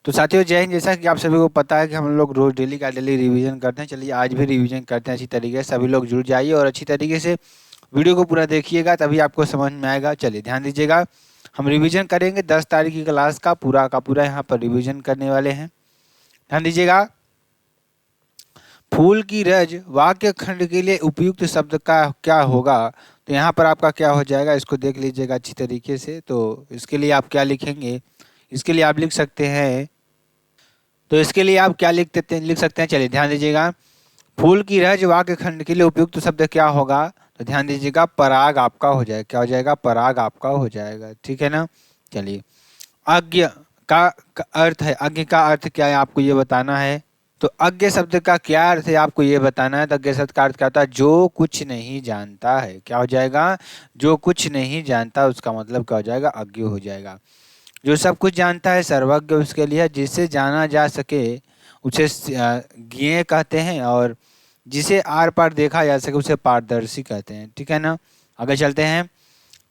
तो साथियों जय हिंद। जैसा कि आप सभी को पता है कि हम लोग रोज डेली का डेली रिवीजन करते हैं। चलिए आज भी रिवीजन करते हैं अच्छी तरीके से। सभी लोग जुड़ जाइए और अच्छी तरीके से वीडियो को पूरा देखिएगा, तभी आपको समझ में आएगा। चलिए ध्यान दीजिएगा, हम रिवीजन करेंगे 10 तारीख की क्लास का पूरा यहाँ पर रिवीजन करने वाले हैं। ध्यान दीजिएगा, फूल की रज वाक्य खंड के लिए उपयुक्त शब्द का क्या होगा। तो यहाँ पर आपका क्या हो जाएगा, इसको देख लीजिएगा अच्छी तरीके से। तो इसके लिए आप क्या लिखेंगे, इसके लिए आप लिख सकते हैं, तो इसके लिए आप क्या लिख सकते हैं। चलिए ध्यान दीजिएगा, फूल की रज वाक्य खंड के लिए उपयुक्त शब्द क्या होगा। तो ध्यान दीजिएगा, पराग आपका हो जाएगा। क्या हो जाएगा, पराग आपका हो जाएगा। ठीक है ना। चलिए, अज्ञ का अर्थ है, अज्ञ का अर्थ क्या है आपको ये बताना है। तो अज्ञ शब्द का क्या अर्थ है आपको ये बताना है। तो अज्ञ शब्द का अर्थ क्या होता है, जो कुछ नहीं जानता है। क्या हो जाएगा, जो कुछ नहीं जानता, उसका मतलब क्या हो जाएगा, अज्ञ हो जाएगा। जो सब कुछ जानता है सर्वज्ञ उसके लिए, जिसे जाना जा सके उसे ज्ञेय कहते हैं, और जिसे आर पार देखा जा सके उसे पारदर्शी कहते हैं। ठीक है ना। आगे चलते हैं,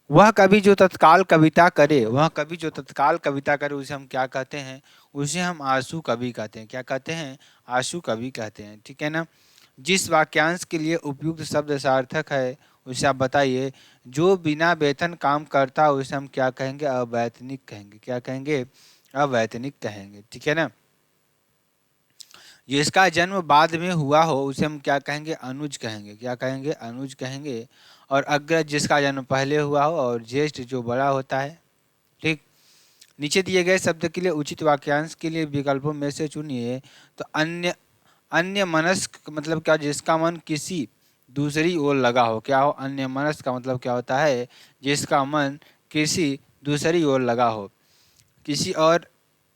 वह कवि जो तत्काल कविता करे, वह कवि जो तत्काल कविता करे उसे हम क्या कहते हैं, उसे हम आंसू कवि कहते हैं। क्या कहते हैं, आंसू कवि कहते हैं। ठीक है ना। जिस वाक्यांश के लिए उपयुक्त शब्द सार्थक है उसे आप बताइए। जो बिना वेतन काम करता है उसे हम क्या कहेंगे, अवैतनिक कहेंगे। क्या कहेंगे, अवैतनिक कहेंगे। ठीक है ना। जिसका जन्म बाद में हुआ हो उसे हम क्या कहेंगे, अनुज कहेंगे। क्या कहेंगे, अनुज कहेंगे। और अग्रज जिसका जन्म पहले हुआ हो, और ज्येष्ठ जो बड़ा होता है। ठीक। नीचे दिए गए शब्द के लिए उचित वाक्यांश के लिए विकल्पों में से चुनिए। तो अन्य अन्य मनस्क मतलब क्या, जिसका मन किसी दूसरी ओर लगा हो। क्या हो, अन्य मनस्क का मतलब क्या होता है, जिसका मन किसी दूसरी ओर लगा हो। किसी और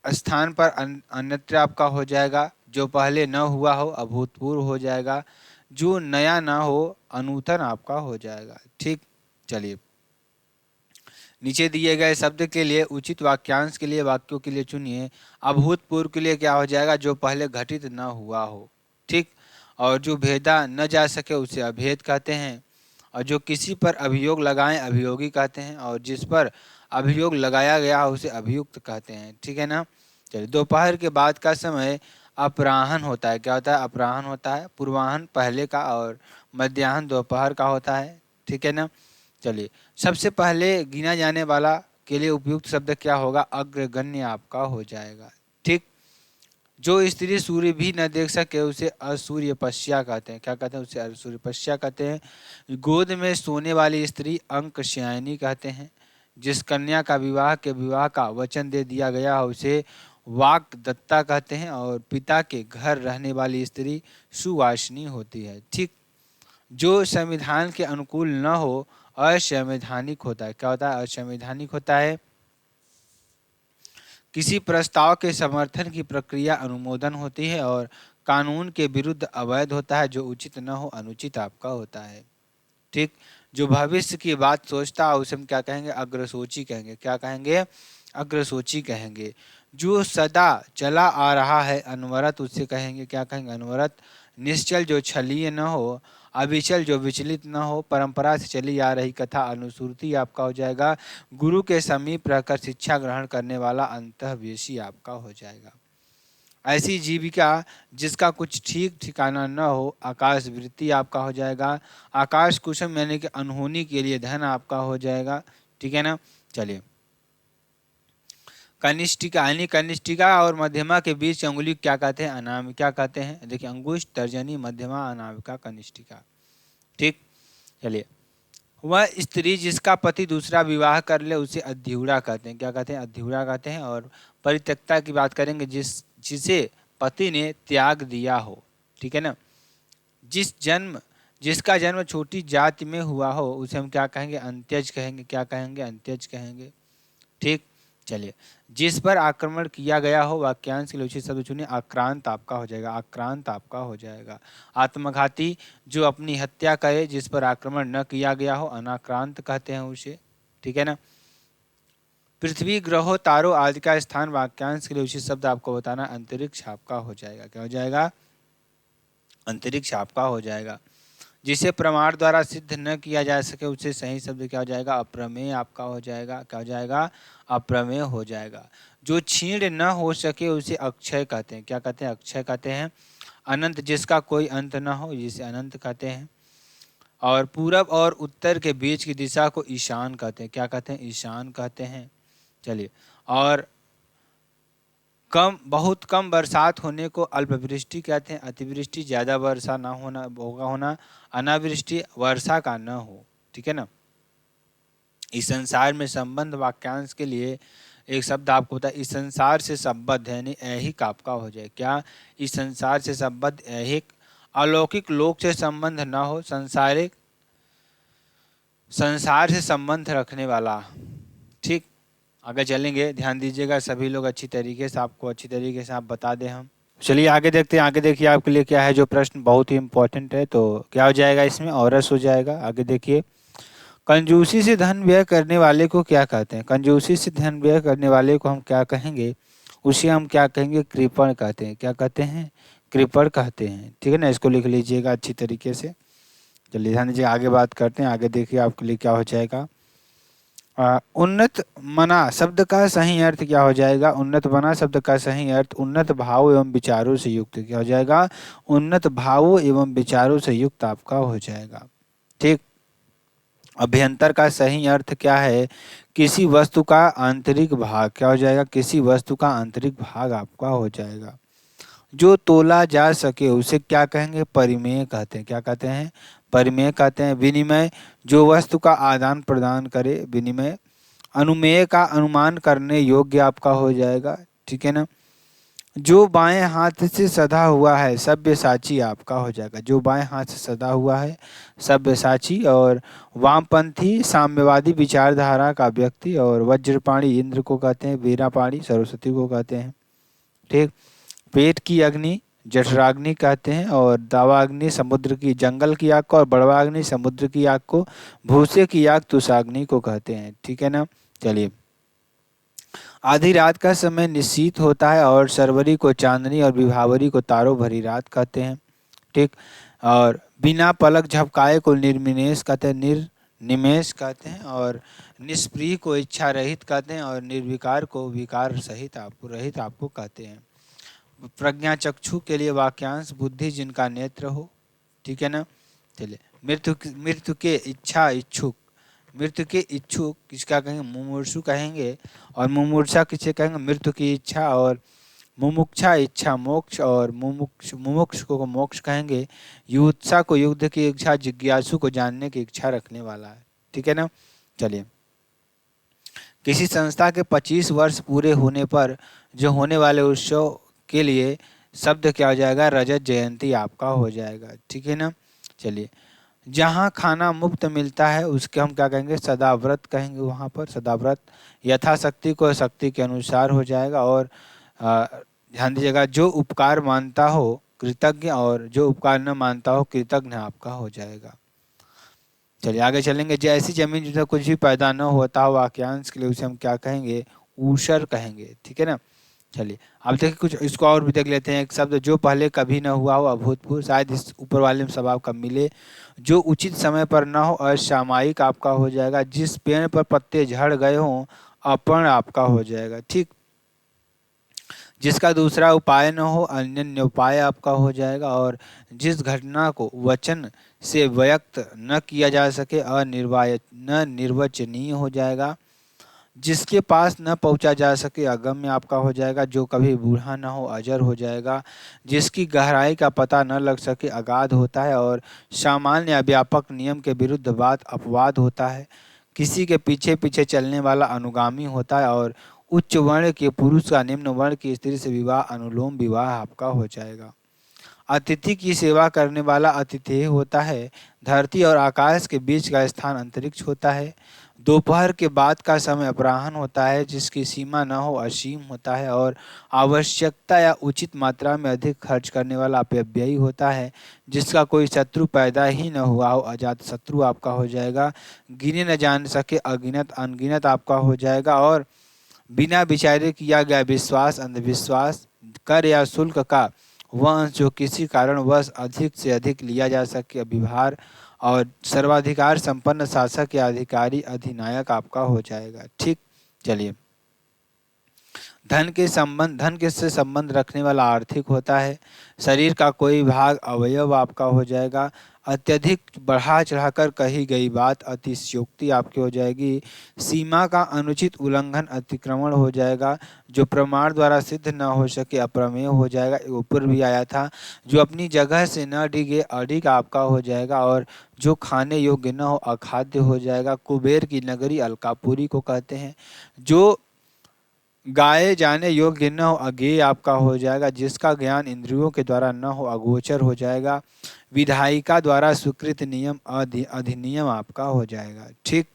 स्थान पर अन्यत्र आपका हो जाएगा। जो पहले न हुआ हो अभूतपूर्व हो जाएगा। जो नया ना हो अनूतन आपका हो जाएगा। ठीक। चलिए, नीचे दिए गए शब्द के लिए उचित वाक्यांश के लिए वाक्यों के लिए चुनिए। अभूतपूर्व के लिए क्या हो जाएगा, जो पहले घटित न हुआ हो। ठीक। और जो भेदा न जा सके उसे अभेद कहते हैं। और जो किसी पर अभियोग लगाएं अभियोगी कहते हैं। और जिस पर अभियोग लगाया गया उसे अभियुक्त कहते हैं। ठीक है ना। चलिए, दोपहर के बाद का समय अपराह्न होता है। क्या होता है, अपराह्न होता है। पूर्वाह्न पहले का और मध्याह्न दोपहर का होता है। ठीक है ना। चलिए, सबसे पहले गिना जाने वाला के लिए उपयुक्त शब्द क्या होगा, अग्रगण्य आपका हो जाएगा। ठीक। जो स्त्री सूर्य भी न देख सके उसे असूर्यपश्या कहते हैं। क्या कहते हैं, उसे असूर्यपश्या कहते हैं। गोद में सोने वाली स्त्री अंकश्यायनी कहते हैं। जिस कन्या का विवाह का वचन दे दिया गया हो उसे वाक्दत्ता कहते हैं। और पिता के घर रहने वाली स्त्री सुवासिनी होती है। ठीक। जो संविधान के अनुकूल न हो असंवैधानिक होता है। क्या होता है, असंवैधानिक होता है। किसी प्रस्ताव के समर्थन की प्रक्रिया अनुमोदन होती है। और कानून के विरुद्ध अवैध होता है। जो उचित न हो अनुचित आपका होता है। ठीक। जो भविष्य की बात सोचता है उसे हम क्या कहेंगे, अग्रसोची कहेंगे। क्या कहेंगे, अग्रसोची कहेंगे। जो सदा चला आ रहा है अनवरत उसे कहेंगे, क्या कहेंगे, अनवरत। निश्चल जो छलीय न हो, अविचल जो विचलित न हो, परंपरा से चली आ रही कथा अनुश्रुति आपका हो जाएगा। गुरु के समीप रहकर शिक्षा ग्रहण करने वाला अंतःवेशी आपका हो जाएगा। ऐसी जीविका जिसका कुछ ठीक ठिकाना न हो आकाश वृत्ति आपका हो जाएगा। आकाश कुसुम यानी कि अनहोनी के लिए धन आपका हो जाएगा। ठीक है ना। चलिए, कनिष्ठिका यानी कनिष्ठिका और मध्यमा के बीच अंगुली क्या कहते हैं, अनामिका कहते हैं। देखिए, अंगुष्ठ तर्जनी मध्यमा अनामिका कनिष्ठिका। ठीक। चलिए, वह स्त्री जिसका पति दूसरा विवाह कर ले उसे अध्युरा कहते हैं। क्या कहते हैं, अध्युरा कहते हैं। और परित्यक्ता की बात करेंगे जिसे पति ने त्याग दिया हो। ठीक है ना। जिसका जन्म छोटी जाति में हुआ हो उसे हम क्या कहेंगे, अंत्यज कहेंगे। क्या कहेंगे, अंत्यज कहेंगे। ठीक। चलिए, जिस पर आक्रमण किया गया हो वाक्यांश के लिए उचित शब्द चुनिए। आक्रांत आपका हो जाएगा, आक्रांत आपका हो जाएगा। आत्मघाती जो अपनी हत्या करे जिस पर आक्रमण न किया गया हो अनाक्रांत कहते हैं उसे। ठीक है ना। पृथ्वी ग्रहों तारों आदि का स्थान वाक्यांश के लिए उचित शब्द आपको बताना, अंतरिक्ष आपका हो जाएगा। क्या हो जाएगा, अंतरिक्ष आपका हो जाएगा। जिसे प्रमाण द्वारा सिद्ध न किया जा सके उसे सही शब्द क्या हो जाएगा? अप्रमेय आपका हो जाएगा। क्या हो जाएगा? अप्रमेय हो जाएगा। जो क्षीण न हो सके उसे अक्षय कहते हैं। क्या कहते हैं? अक्षय कहते हैं। अनंत जिसका कोई अंत न हो जिसे अनंत कहते हैं। और पूरब और उत्तर के बीच की दिशा को ईशान कहते हैं। क्या कहते हैं? ईशान कहते हैं। चलिए, और बहुत कम बरसात होने को अल्पवृष्टि कहते हैं। अतिवृष्टि ज़्यादा वर्षा ना होना। अनावृष्टि वर्षा का न हो। ठीक है ना। इस संसार में संबंध वाक्यांश के लिए एक शब्द आपको होता है, इस संसार से संबद्ध, यानी ऐहिक आपका हो जाए। क्या? इस संसार से संबद्ध ऐहिक। अलौकिक लोक से संबंध न हो, संसारिक, संसार से संबंध रखने वाला। ठीक, आगे चलेंगे, ध्यान दीजिएगा सभी लोग अच्छी तरीके से, आपको अच्छी तरीके से आप बता दें हम। चलिए आगे देखते हैं। आगे देखिए आपके लिए क्या है जो प्रश्न बहुत ही इंपॉर्टेंट है। तो क्या हो जाएगा इसमें? औरस हो जाएगा। आगे देखिए, कंजूसी से धन व्यय करने वाले को क्या कहते हैं? कंजूसी से धन व्यय करने वाले को हम क्या कहेंगे? उसे हम क्या कहेंगे? कृपण कहते हैं। क्या कहते हैं? कृपण कहते हैं। ठीक है ना, इसको लिख लीजिएगा अच्छी तरीके से। चलिए ध्यान दीजिए, आगे बात करते हैं। आगे देखिए आपके लिए क्या हो जाएगा। उन्नत मना शब्द का सही अर्थ क्या हो जाएगा? उन्नत मना शब्द का सही अर्थ उन्नत भाव एवं विचारों से युक्त। क्या हो जाएगा? उन्नत भावों एवं विचारों से युक्त आपका हो जाएगा। ठीक। अभ्यंतर का सही अर्थ क्या है? किसी वस्तु का आंतरिक भाग। क्या हो जाएगा? किसी वस्तु का आंतरिक भाग आपका हो जाएगा। जो तोला जा सके उसे क्या कहेंगे? परिमेय कहते हैं। क्या कहते हैं? परिमेय कहते हैं। विनिमय, जो वस्तु का आदान प्रदान करे, विनिमय। अनुमेय का अनुमान करने योग्य आपका हो जाएगा। ठीक है ना। जो बाएं हाथ से सधा हुआ है, सब्यसाची आपका हो जाएगा। जो बाएं हाथ से सधा हुआ है, सब्यसाची। और वामपंथी साम्यवादी विचारधारा का व्यक्ति। और वज्रपाणी इंद्र को कहते हैं। वीरापाणी सरस्वती को कहते हैं। ठीक। पेट की अग्नि जठराग्नि कहते हैं। और दावाग्नि समुद्र की, जंगल की आग को, और बड़वाग्नि समुद्र की आग को, भूसे की आग तुषाग्नि को कहते हैं। ठीक है ना। चलिए, आधी रात का समय निश्चित होता है। और सरवरी को चांदनी और विभावरी को तारों भरी रात कहते हैं। ठीक। और बिना पलक झपकाए को निर्निमेष कहते हैं। निर्निमेष कहते हैं। और निष्प्रिय को इच्छा रहित कहते हैं। और निर्विकार को विकार सहित आपको रहित आपको कहते हैं। प्रज्ञा चक्षु के लिए वाक्यांश, बुद्धि जिनका नेत्र हो। ठीक है ना। चलिए, मृत्यु के इच्छा इच्छुक। मृत्यु के इच्छुक किसका कहेंगे? मुमूर्षु कहेंगे। और मुमूर्षा किसे कहेंगे? मृत्यु की इच्छा। और मुमुक्षा इच्छा मोक्ष। और मुमुक्ष को मोक्ष कहेंगे। युत्सा को युद्ध की इच्छा, जिज्ञासु को जानने की इच्छा रखने वाला है। ठीक है ना। चलिए, किसी संस्था के 25 वर्ष पूरे होने पर जो होने वाले उत्सव के लिए शब्द क्या हो जाएगा? रजत जयंती आपका हो जाएगा। ठीक है ना। चलिए, जहाँ खाना मुफ्त मिलता है उसके हम क्या कहेंगे? सदाव्रत कहेंगे। वहाँ पर सदाव्रत। यथाशक्ति को शक्ति के अनुसार हो जाएगा। और ध्यान दीजिएगा, जो उपकार मानता हो कृतज्ञ, और जो उपकार न मानता हो कृतज्ञ आपका हो जाएगा। चलिए आगे चलेंगे। जैसी जमीन जिसमें कुछ भी पैदा न होता हो वाक्यांश के लिए उसे हम क्या कहेंगे? ऊषर कहेंगे। ठीक है ना। चलिए, अब देखिए कुछ इसको और भी देख लेते हैं। एक शब्द, जो पहले कभी न हुआ हो, अभूतपूर्व, शायद इस ऊपर वाले में सब आपका मिले। जो उचित समय पर न हो, असामयिक आपका हो जाएगा। जिस पेड़ पर पत्ते झड़ गए हों, अपर्ण आपका हो जाएगा। ठीक। जिसका दूसरा उपाय न हो, अन्य उपाय आपका हो जाएगा। और जिस घटना को वचन से व्यक्त न किया जा सके, निर्वचनीय हो जाएगा। जिसके पास न पहुंचा जा सके, अगम्य आपका हो जाएगा। जो कभी बूढ़ा न हो, अजर हो जाएगा। जिसकी गहराई का पता न लग सके, अगाध होता है। और सामान्य या व्यापक नियम के विरुद्ध बात अपवाद होता है। किसी के पीछे पीछे चलने वाला अनुगामी होता है। और उच्च वर्ण के पुरुष का निम्न वर्ण की स्त्री से विवाह अनुलोम विवाह आपका हो जाएगा। अतिथि की सेवा करने वाला अतिथेय होता है। धरती और आकाश के बीच का स्थान अंतरिक्ष होता है। दोपहर के बाद का समय अपराह्न होता है। जिसकी सीमा न हो, असीम होता है। और आवश्यकता या उचित मात्रा में अधिक खर्च करने वाला अपव्ययी होता है। जिसका कोई शत्रु पैदा ही न हुआ हो, अजात शत्रु आपका हो जाएगा। गिने न जान सके, अगिनत अनगिनत आपका हो जाएगा। और बिना विचारे किया गया विश्वास अंधविश्वास। कर या शुल्क का वह अंश जो किसी कारणवश अधिक से अधिक लिया जा सके विभार और सर्वाधिकार संपन्न शासक या अधिकारी अधिनायक आपका हो जाएगा। ठीक, चलिए। धन के से संबंध रखने वाला आर्थिक होता है। शरीर का कोई भाग अवयव आपका हो जाएगा। अत्यधिक बढ़ा चढ़ाकर कही गई बात अतिशयोक्ति आपकी हो जाएगी। सीमा का अनुचित उल्लंघन अतिक्रमण हो जाएगा। जो प्रमाण द्वारा सिद्ध न हो सके अप्रमेय हो जाएगा, ऊपर भी आया था। जो अपनी जगह से न डिगे अडिग आपका हो जाएगा। और जो खाने योग्य न हो अखाद्य हो जाएगा। कुबेर की नगरी अलकापुरी को कहते हैं। जो गाए जाने योग्य न हो अज्ञेय आपका हो जाएगा। जिसका ज्ञान इंद्रियों के द्वारा न हो अगोचर हो जाएगा। विधायिका द्वारा स्वीकृत नियम अधिनियम आपका हो जाएगा। ठीक,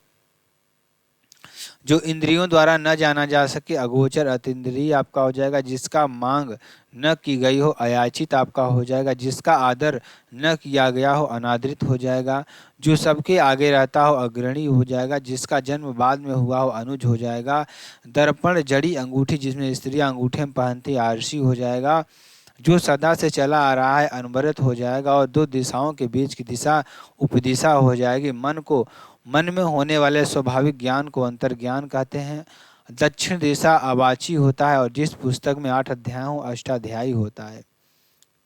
जो इंद्रियों द्वारा न जाना जा सके अगोचर अतीन्द्रिय आपका हो जाएगा। जिसका मांग न की गई हो अयाचित आपका हो जाएगा। जिसका आदर न किया गया हो अनादरित हो जाएगा। जो सबके आगे रहता हो अग्रणी हो जाएगा। जिसका जन्म बाद में हुआ हो अनुज हो जाएगा। दर्पण जड़ी अंगूठी जिसमें स्त्रियां अंगूठे में पहनती आरसी हो जाएगा। जो सदा से चला आ रहा है अनवरत हो जाएगा। और दो दिशाओं के बीच की दिशा उपदिशा हो जाएगी। मन में होने वाले स्वाभाविक ज्ञान को अंतर्ज्ञान कहते हैं। दक्षिण दिशा अवाची होता है। और जिस पुस्तक में 8 अध्याय हो अष्टाध्यायी होता है।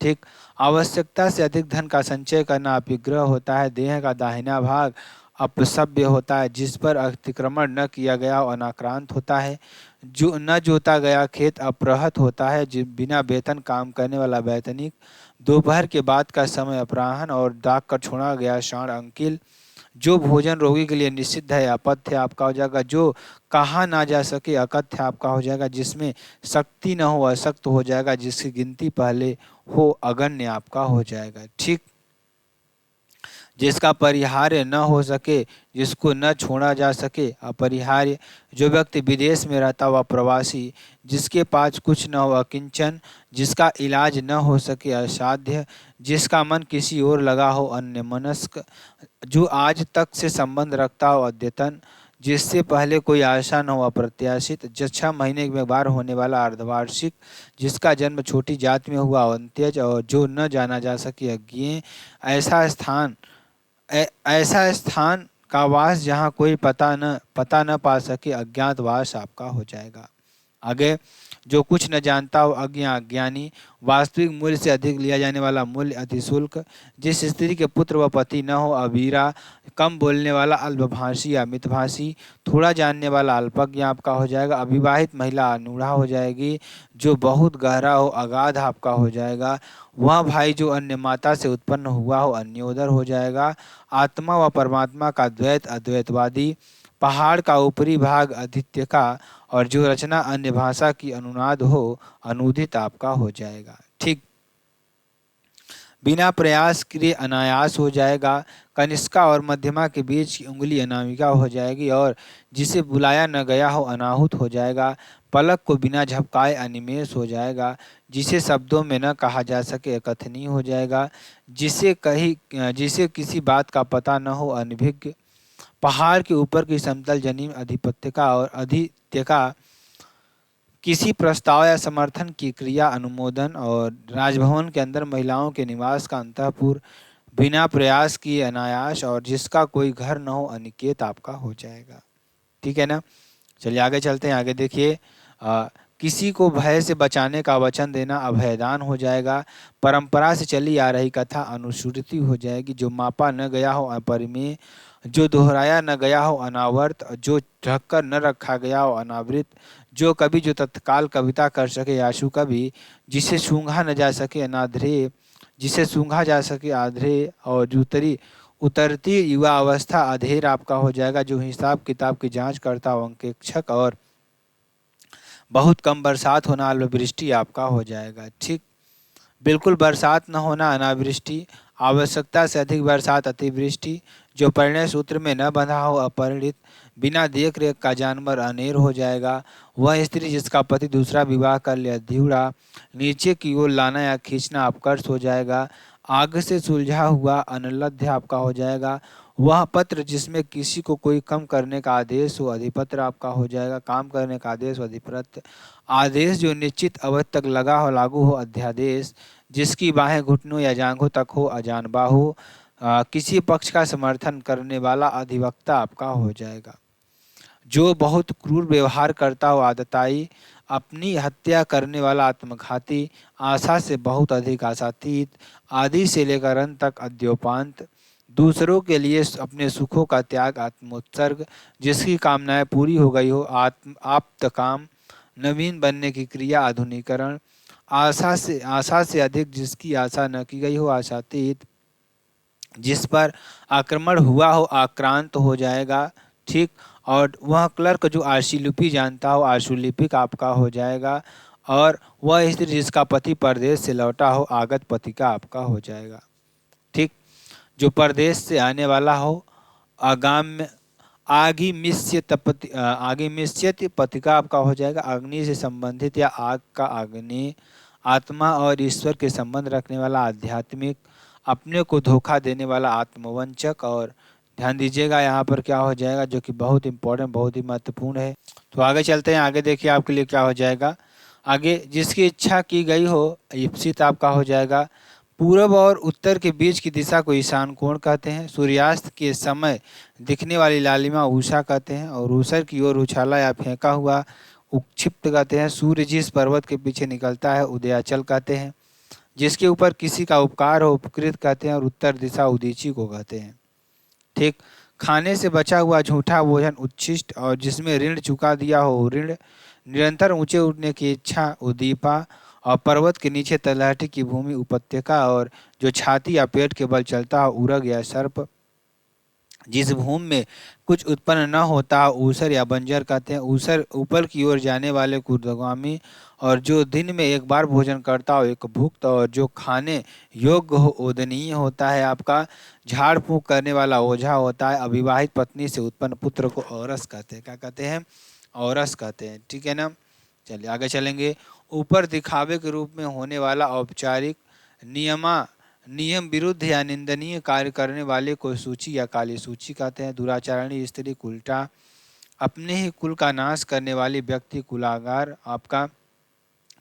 ठीक, आवश्यकता से अधिक धन का संचय करना अपिग्रह होता है। देह का दाहिना भाग अपसभ्य होता है। जिस पर अतिक्रमण न किया गया हो अनाक्रांत होता है। जो न जोता गया खेत अपृहत होता है। जो बिना वेतन काम करने वाला वैतनिक। दोपहर के बाद का समय अपराह्न और दाग कर छोड़ा गया शाण अंकिल। जो भोजन रोगी के लिए निषिद्ध है अपथ्य आपका हो जाएगा। जो कहा ना जा सके अकथ्य आपका हो जाएगा। जिसमें शक्ति न हो अशक्त हो जाएगा। जिसकी गिनती पहले हो अगण्य आपका हो जाएगा। ठीक, जिसका परिहार्य न हो सके, जिसको न छोड़ा जा सके अपरिहार्य। जो व्यक्ति विदेश में रहता हुआ प्रवासी। जिसके पास कुछ न हो अकिंचन। जिसका इलाज न हो सके असाध्य। जिसका मन किसी और लगा हो अन्यमनस्क। जो आज तक से संबंध रखता हो अद्यतन। जिससे पहले कोई आशा न हो अप्रत्याशित। जो 6 महीने में बार होने वाला अर्धवार्षिक। जिसका जन्म छोटी जाति में हुआ अंत्यज। और जो न जाना जा सके अज्ञेय। ऐसा स्थान का वास जहाँ कोई पता न पा सके अज्ञातवास आपका हो जाएगा। आगे, जो कुछ न जानता हो अज्ञानी। वास्तविक मूल्य से अधिक लिया जाने वाला मूल्य अतिशुल्क। जिस स्त्री के पुत्र व पति न हो अवीरा। कम बोलने वाला अल्पभाषी या मितभाषी। थोड़ा जानने वाला अल्पज्ञ आपका हो जाएगा। अविवाहित महिला अनूढ़ा हो जाएगी। जो बहुत गहरा हो अगाध आपका हो जाएगा। वह भाई जो अन्य माता से उत्पन्न हुआ हो अन्योदर हो जाएगा। आत्मा व परमात्मा का द्वैत अद्वैतवादी। पहाड़ का ऊपरी भाग आदित्य का। और जो रचना अन्य भाषा की अनुनाद हो अनुदित आपका हो जाएगा। ठीक, बिना प्रयास किए अनायास हो जाएगा। कनिष्का और मध्यमा के बीच की उंगली अनामिका हो जाएगी। और जिसे बुलाया न गया हो अनाहुत हो जाएगा। पलक को बिना झपकाए अनिमेष हो जाएगा। जिसे शब्दों में न कहा जा सके अकथनीय हो जाएगा। जिसे किसी बात का पता न हो अनभिज्ञ। पहाड़ के ऊपर की समतल जमीन अधिपत्य का और आदित्य का किसी प्रस्ताव या समर्थन की क्रिया अनुमोदन। और राजभवन के अंदर महिलाओं के निवास का अंतःपुर। बिना प्रयास किए अनायास। और जिसका कोई घर न हो अनिकेत आपका हो जाएगा। ठीक है ना, चलिए आगे चलते हैं। आगे देखिए, किसी को भय से बचाने का वचन देना अभयदान हो जाएगा। परंपरा से चली आ रही कथा अनुश्रुति हो जाएगी। जो मापा न गया हो अपरिमेय। जो दोहराया न गया हो अनावर्त। जो ढककर न रखा गया हो अनावृत। जो कभी जो तत्काल कविता कर सके आशु कवि। जिसे सूंघा न जा सके अनाध्रेय। जिसे सूंघा जा सके आध्रेय। और उतरती युवा अवस्था अधेर आपका हो जाएगा। जो हिसाब किताब की जांच करता हो अंकेक्षक। और बहुत कम बरसात होना अल्पवृष्टि आपका हो जाएगा। ठीक, बिल्कुल बरसात न होना अनावृष्टि। आवश्यकता से अधिक बरसात अतिवृष्टि। जो परिणय सूत्र में न बंधा हो अपरिणित। बिना देख रेख का जानवर अनेर हो जाएगा। वह स्त्री जिसका पति दूसरा विवाह कर ले अधूरा। नीचे की ओर लाना या खींचना अपकर्ष हो जाएगा। आग से सुलझा हुआ अनलध्य आपका हो जाएगा। वह पत्र जिसमें किसी को कोई कम करने का आदेश हो अधिपत्र आपका हो जाएगा। काम करने का आदेश हो अधिपत्र। आदेश जो निश्चित अवधि तक लगा हो लागू हो अध्यादेश। जिसकी बाहें घुटनों या जांघों तक हो, अजान बाहु, किसी पक्ष का समर्थन करने वाला अधिवक्ता आपका हो जाएगा। जो बहुत क्रूर व्यवहार करता हो, आदताई, अपनी हत्या करने वाला आत्मघाती, आशा से बहुत अधिक आशातीत, आदि से लेकर अंत तक अद्योपांत, दूसरों के लिए अपने सुखों का त्याग, आत्मोत्सर्ग, जिसकी कामनाएं पूरी हो गई हो, आप्तकाम, नवीन बनने की क्रिया, आधुनिकरण, आशा से अधिक जिसकी आशा न की गई हो, आशातीत, जिस पर आक्रमण हुआ हो, आक्रांत हो जाएगा। ठीक। और वह क्लर्क जो आशुलिपि जानता हो, आशुलिपिक आपका हो जाएगा। और वह स्त्री जिसका पति परदेश से लौटा हो, आगत पति का आपका हो जाएगा। ठीक। जो परदेश से आने वाला हो, आगाम आगिमिष्यति पति का आपका हो जाएगा। अग्नि से संबंधित या आग का अग्नि, आत्मा और ईश्वर के संबंध रखने वाला आध्यात्मिक, अपने को धोखा देने वाला आत्मवंचक। और ध्यान दीजिएगा यहाँ पर क्या हो जाएगा, जो कि बहुत इंपॉर्टेंट, बहुत ही महत्वपूर्ण है। तो आगे चलते हैं, आगे देखिए आपके लिए क्या हो जाएगा। आगे जिसकी इच्छा की गई हो, ईप्सित आपका हो जाएगा। पूर्व और उत्तर के बीच की दिशा को ईशान कोण कहते हैं। सूर्यास्त के समय दिखने वाली लालिमा उषा कहते हैं। और ऊसर की ओर उछाला या फेंका हुआ उक्षिप्त कहते हैं। सूर्य जिस पर्वत के पीछे निकलता है, उदयाचल कहते हैं। जिसके ऊपर किसी का उपकार हो, उपकृत कहते हैं। और उत्तर दिशा उदीची को कहते हैं। ठीक। खाने से बचा हुआ झूठा भोजन उच्छिष्ट, और जिसमें ऋण चुका दिया हो, ऋण, निरंतर ऊंचे उठने की इच्छा, उदीपा, और पर्वत के नीचे तलहटी की भूमि, उपत्यका, और जो छाती या पेट के बल चलता हो, उरग या सर्प, जिस भूमि में कुछ उत्पन्न न होता हो, ऊसर या बंजर कहते हैं। ऊसर ऊपर की ओर जाने वाले को ऊर्ध्वगामी, और जो दिन में एक बार भोजन करता हो, एक भुक्त, और जो खाने योग्य हो, ओदनीय होता है आपका। झाड़ फूंक करने वाला ओझा होता है। अविवाहित पत्नी से उत्पन्न पुत्र को औरस कहते हैं। क्या कहते हैं? औरस कहते हैं। ठीक है ना। चलिए आगे चलेंगे। ऊपर दिखावे के रूप में होने वाला औपचारिक, नियम विरुद्ध या निंदनीय कार्य करने वाले को सूची या काली सूची कहते हैं। दुराचारणी स्त्री, कुलटा, अपने ही कुल का नाश करने वाली व्यक्ति, कुलागार आपका।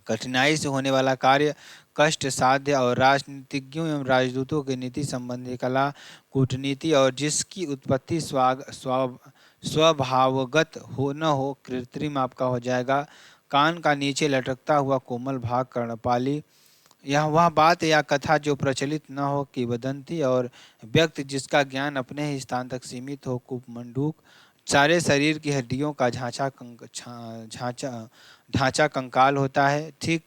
कठिनाई से होने वाला कार्य, कष्ट साध्य। और राजनीतिज्ञों एवं राजदूतों की नीति संबंधी कला, कूटनीति, और जिसकी उत्पत्ति स्वभावगत हो न हो, कृत्रिम आपका हो जाएगा। कान का नीचे लटकता हुआ कोमल भाग, कर्णपाली। यह वह बात या कथा जो प्रचलित न हो, किंवदंती। और व्यक्ति जिसका ज्ञान अपने ही स्थान तक सीमित हो, कुपमंडूक। सारे शरीर की हड्डियों का ढांचा कंकाल होता है। ठीक।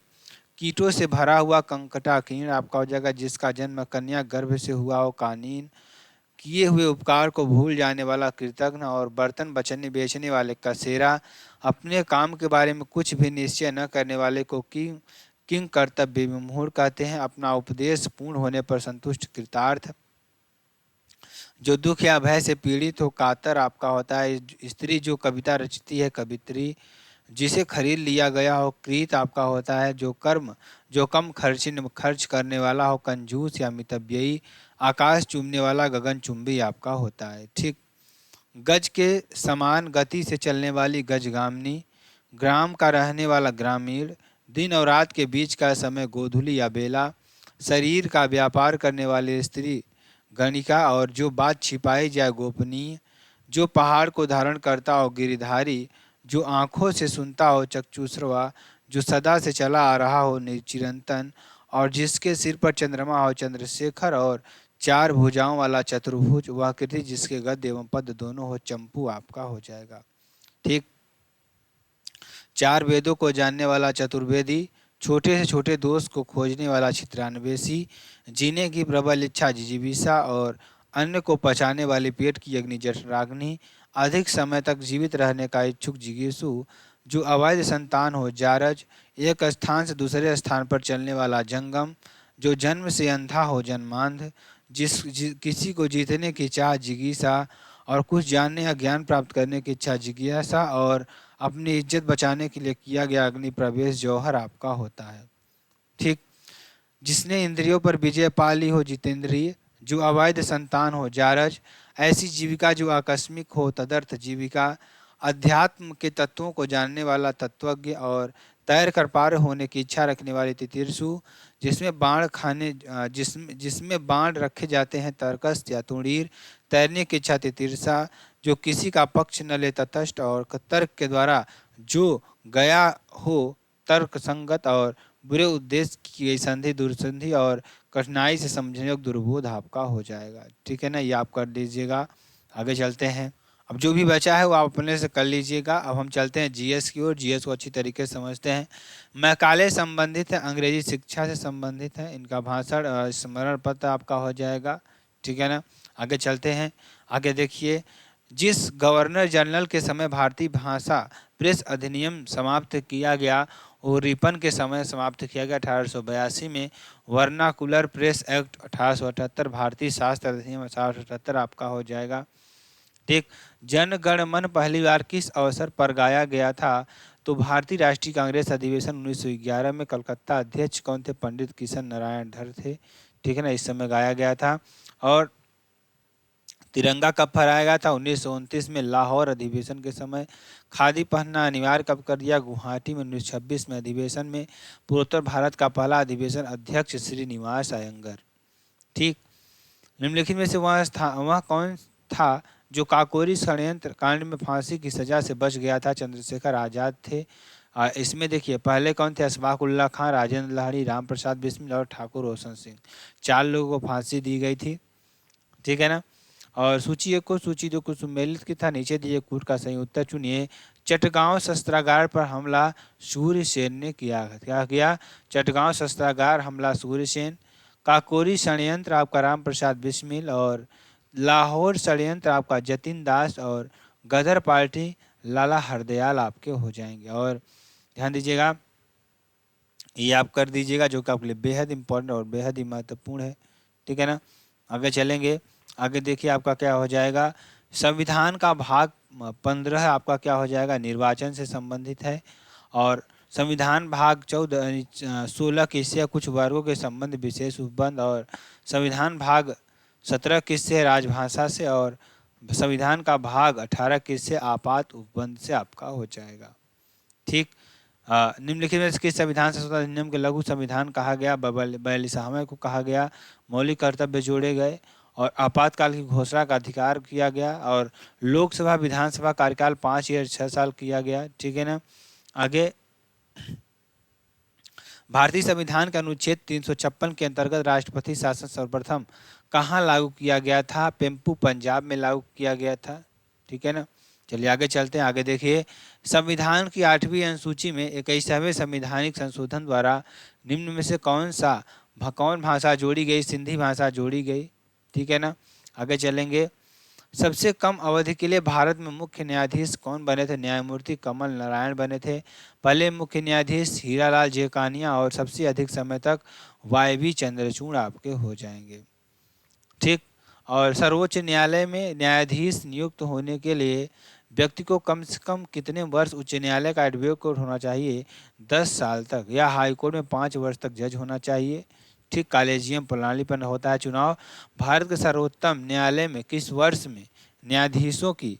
कीटों से भरा हुआ कंकटाकीर्ण आपका हो जाएगा। जिसका जन्म कन्या गर्भ से हुआ हो, कानीन। किए हुए उपकार को भूल जाने वाला, कृतघ्न। और बर्तन बचने बेचने वाले, कसेरा। अपने काम के बारे में कुछ भी निश्चय न करने वाले को किंग कर्तव्य विमूढ़ कहते हैं। अपना उपदेश पूर्ण होने पर संतुष्ट, कृतार्थ। जो दुख या भय से पीड़ित हो, कातर आपका होता है। स्त्री जो कविता रचती है, कवित्री। जिसे खरीद लिया गया हो, क्रीत आपका होता है। जो कम खर्च करने वाला हो, कंजूस या मितव्ययी। आकाश चूमने वाला, गगनचुंबी आपका होता है। ठीक। गज के समान गति से चलने वाली, गजगामिनी। ग्राम का रहने वाला, ग्रामीण। दिन और रात के बीच का समय, गोधूली या बेला। शरीर का व्यापार करने वाली स्त्री, गणिका। और जो बात छिपाई जाए, गोपनीय। जो पहाड़ को धारण करता हो, गिरिधारी। जो आँखों से सुनता हो, चक्षुश्रवा। जो सदा से चला आ रहा हो, चिरंतन। और जिसके सिर पर चंद्रमा हो, चंद्रशेखर। और चार भुजाओं वाला, चतुर्भुज। वह कृति जिसके गद्य एवं पद दोनों हो, चंपू आपका हो जाएगा। ठीक। चार वेदों को जानने वाला, चतुर्वेदी। छोटे से छोटे दोष को खोजने वाला, छित्रान्वेषी। जीने की प्रबल इच्छा, जिजीविषा। और अन्न को पचाने वाली, पेट की अग्नि, जठराग्नि। अधिक समय तक जीवित रहने का इच्छुक, जिगीषु। जो अवैध संतान हो, जारज। एक स्थान से दूसरे स्थान पर चलने वाला, जंगम। जो जन्म से अंधा हो, जन्मांध। किसी को जीतने की चाह, जिगीषा। और कुछ जानने या ज्ञान प्राप्त करने की इच्छा, जिज्ञासा। और अपनी इज्जत बचाने के लिए किया गया अग्नि प्रवेश, जौहर आपका होता है। ठीक। जिसने इंद्रियों पर विजय पा ली हो, जितेंद्रिय। जो अवैध संतान हो, जारज। ऐसी जीविका जो आकस्मिक हो, तदर्थ जीविका। अध्यात्म के तत्वों को जानने वाला, तत्वज्ञ। और तैर कर पार होने की इच्छा रखने वाली तितीर्षु, जिसमें बाण रखे जाते हैं तर्कस या तुणीर, तैरने की इच्छा तितीर्षा, जो किसी का पक्ष न ले तटस्थ और तर्क के द्वारा जो गया हो तर्क संगत और बुरे उद्देश्य की संधि दुर्संधि और कठिनाई से समझने योग्य दुर्बोध आपका हो जाएगा। ठीक है ना, ये आप कर लीजिएगा। आगे चलते हैं। अब जो भी बचा है वो आप अपने से कर लीजिएगा। अब हम चलते हैं जीएस की ओर। जीएस को अच्छी तरीके से समझते हैं। मैकाले संबंधित है, अंग्रेजी शिक्षा से संबंधित है। इनका भाषण स्मरण पत्र आपका हो जाएगा। ठीक है ना, आगे चलते हैं। आगे देखिए, जिस गवर्नर जनरल के समय भारतीय भाषा प्रेस अधिनियम समाप्त किया गया, वो रिपन के समय समाप्त किया गया 1882 में। वर्नाकुलर प्रेस एक्ट 1878, भारतीय शास्त्र अधिनियम 1878 आपका हो जाएगा। ठीक, जन गण मन पहली बार किस अवसर पर गाया गया था? तो भारतीय राष्ट्रीय कांग्रेस अधिवेशन 1911 में। कलकत्ता अध्यक्ष कौन थे? पंडित किशन नारायण धर थे। ठीक है ना, इस समय गाया गया था। और तिरंगा कब फहराया गया था? 1929 में लाहौर अधिवेशन के समय। खादी पहनना अनिवार्य कब कर दिया? गुवाहाटी में 1926 में अधिवेशन में। पूर्वोत्तर भारत का पहला अधिवेशन अध्यक्ष श्रीनिवास अयंगर। ठीक, निम्नलिखित में से वह कौन था जो काकोरी षड्यंत्र कांड में फांसी की सजा से बच गया था? चंद्रशेखर आजाद थे। इसमें देखिए, पहले कौन थे? अशफाक उल्ला खां, राजेंद्र लाहिड़ी, राम प्रसाद बिस्मिल और ठाकुर रोशन सिंह। 4 लोगों को फांसी दी गई थी। ठीक है ना, और सूची 1 को सूची 2 को सुमेलित की था। नीचे दिए कूट का सही उत्तर चुनिए। चटगांव शस्त्रागार पर हमला सूर्यसेन ने किया। क्या किया? चटगांव शस्त्रागार हमला सूर्यसेन। काकोरी षड्यंत्र आपका राम प्रसाद बिस्मिल। और लाहौर षड्यंत्र आपका जतिन दास। और गदर पार्टी लाला हरदयाल आपके हो जाएंगे। और ध्यान दीजिएगा, ये आप कर दीजिएगा, जो कि आपके लिए बेहद इंपॉर्टेंट और बेहद ही महत्वपूर्ण है। ठीक है ना, आगे चलेंगे। आगे देखिए, आपका क्या हो जाएगा? संविधान का भाग 15 आपका क्या हो जाएगा? निर्वाचन से संबंधित है। और संविधान भाग 16 किससे? कुछ वर्गों के संबंध विशेष उपबंध। और संविधान भाग 17 किससे? राजभाषा से। और संविधान का भाग 18 किससे? आपात उपबंध से आपका हो जाएगा। ठीक, निम्नलिखित में किस संविधान संशोधन अधिनियम के लघु संविधान कहा गया? 42वां को कहा गया। मौलिक कर्तव्य जोड़े गए। और आपातकाल की घोषणा का अधिकार किया गया। और लोकसभा विधानसभा कार्यकाल 5 या 6 साल किया गया। ठीक है ना, आगे भारतीय संविधान के अनुच्छेद 356 के अंतर्गत राष्ट्रपति शासन सर्वप्रथम कहाँ लागू किया गया था? पेम्पू, पंजाब में लागू किया गया था। ठीक है ना, चलिए आगे चलते हैं। आगे देखिए, संविधान की 8वीं अनुसूची में 21वें संवैधानिक संशोधन द्वारा निम्न में से कौन भाषा जोड़ी गई? सिंधी भाषा जोड़ी गई। ठीक है ना, आगे चलेंगे। सबसे कम अवधि के लिए भारत में मुख्य न्यायाधीश कौन बने थे? न्यायमूर्ति कमल नारायण बने थे। पहले मुख्य न्यायाधीश हीरालाल जेकानिया। और सबसे अधिक समय तक वाई चंद्रचूड़ आपके हो जाएंगे। ठीक, और सर्वोच्च न्यायालय में न्यायाधीश नियुक्त होने के लिए व्यक्ति को कम से कम कितने वर्ष उच्च न्यायालय का एडवोकेट होना चाहिए? 10 साल तक। या हाईकोर्ट में 5 वर्ष तक जज होना चाहिए। ठीक, कॉलेजियम प्रणाली पर होता है चुनाव। भारत के सर्वोच्च न्यायालय में किस वर्ष में न्यायाधीशों की